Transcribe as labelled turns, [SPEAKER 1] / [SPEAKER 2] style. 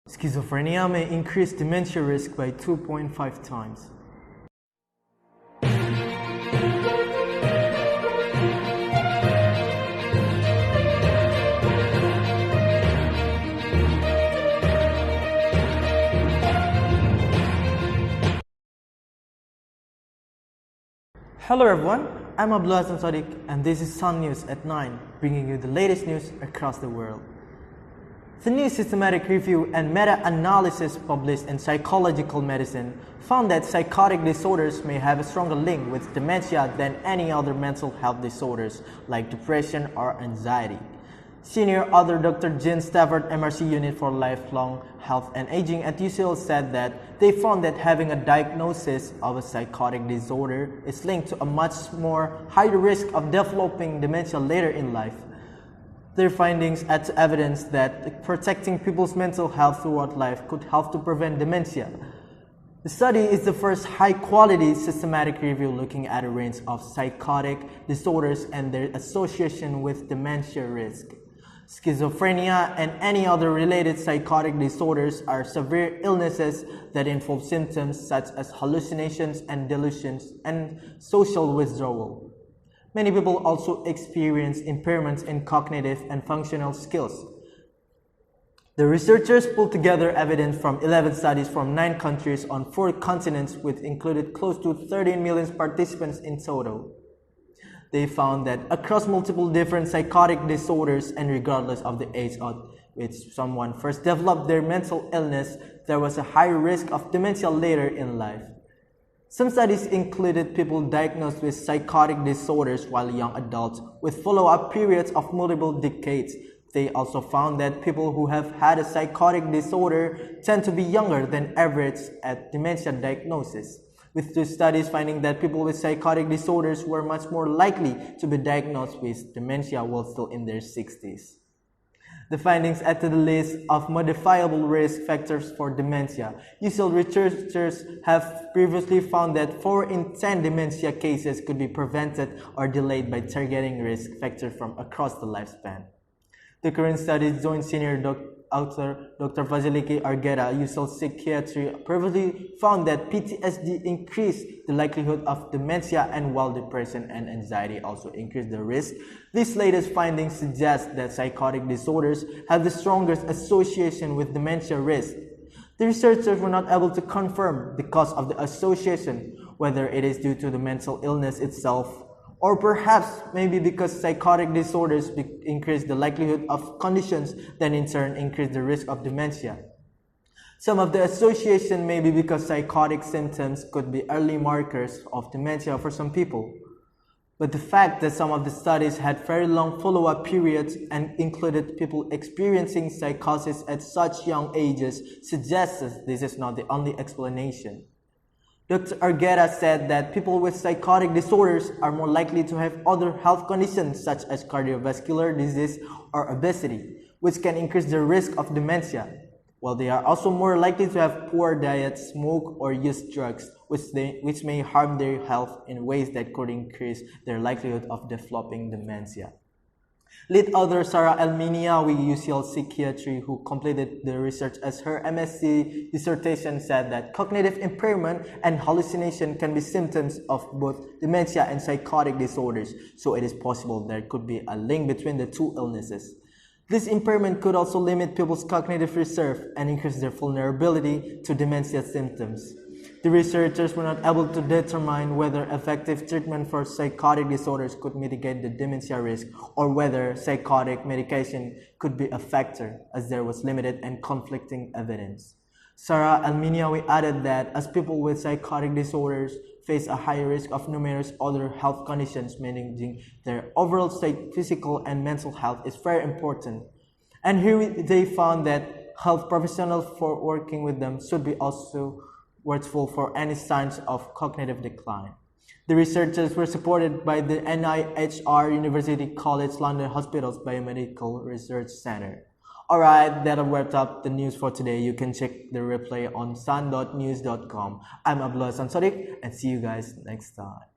[SPEAKER 1] Schizophrenia may increase dementia risk by 2.5 times. Hello everyone, I'm Hasan Shodiq and this is Sun News at 9, bringing you the latest news across the world. The new systematic review and meta-analysis published in Psychological Medicine found that psychotic disorders may have a stronger link with dementia than any other mental health disorders like depression or anxiety. Senior author Dr. Jean Stafford, MRC Unit for Lifelong Health and Aging at UCL, said that they found that having a diagnosis of a psychotic disorder is linked to a much more higher risk of developing dementia later in life. Their findings add to evidence that protecting people's mental health throughout life could help to prevent dementia. The study is the first high-quality systematic review looking at a range of psychotic disorders and their association with dementia risk. Schizophrenia and any other related psychotic disorders are severe illnesses that involve symptoms such as hallucinations and delusions and social withdrawal. Many people also experience impairments in cognitive and functional skills. The researchers pulled together evidence from 11 studies from 9 countries on 4 continents, which included close to 13 million participants in total. They found that across multiple different psychotic disorders and regardless of the age at which someone first developed their mental illness, there was a higher risk of dementia later in life. Some studies included people diagnosed with psychotic disorders while young adults with follow-up periods of multiple decades. They also found that people who have had a psychotic disorder tend to be younger than average at dementia diagnosis, with 2 studies finding that people with psychotic disorders were much more likely to be diagnosed with dementia while still in their 60s. The findings add to the list of modifiable risk factors for dementia. UCL researchers have previously found that 4 in 10 dementia cases could be prevented or delayed by targeting risk factors from across the lifespan. The current study joint senior author Dr. Vasiliki Argueta, UCL Psychiatry, previously found that PTSD increased the likelihood of dementia, and while depression and anxiety also increase the risk, these latest findings suggest that psychotic disorders have the strongest association with dementia risk. The researchers were not able to confirm the cause of the association, whether it is due to the mental illness itself, or perhaps maybe because psychotic disorders increase the likelihood of conditions that in turn increase the risk of dementia. Some of the association may be because psychotic symptoms could be early markers of dementia for some people. But the fact that some of the studies had very long follow-up periods and included people experiencing psychosis at such young ages suggests that this is not the only explanation. Dr. Argueta said that people with psychotic disorders are more likely to have other health conditions such as cardiovascular disease or obesity, which can increase the risk of dementia, while they are also more likely to have poor diet, smoke, or use drugs, which may harm their health in ways that could increase their likelihood of developing dementia. Lead author Sarah El-Miniawi, UCL Psychiatry, who completed the research as her MSc dissertation, said that cognitive impairment and hallucination can be symptoms of both dementia and psychotic disorders, so it is possible there could be a link between the 2 illnesses. This impairment could also limit people's cognitive reserve and increase their vulnerability to dementia symptoms. The researchers were not able to determine whether effective treatment for psychotic disorders could mitigate the dementia risk or whether psychotic medication could be a factor, as there was limited and conflicting evidence. Sarah El-Miniawi added that as people with psychotic disorders face a higher risk of numerous other health conditions, managing their overall physical and mental health is very important. And here they found that health professionals for working with them should be also watchful for any signs of cognitive decline. The researchers were supported by the NIHR University College London Hospital's Biomedical Research Center. Alright, that wraps up the news for today. You can check the replay on sun.news.com. I'm Hasan Shodiq and see you guys next time.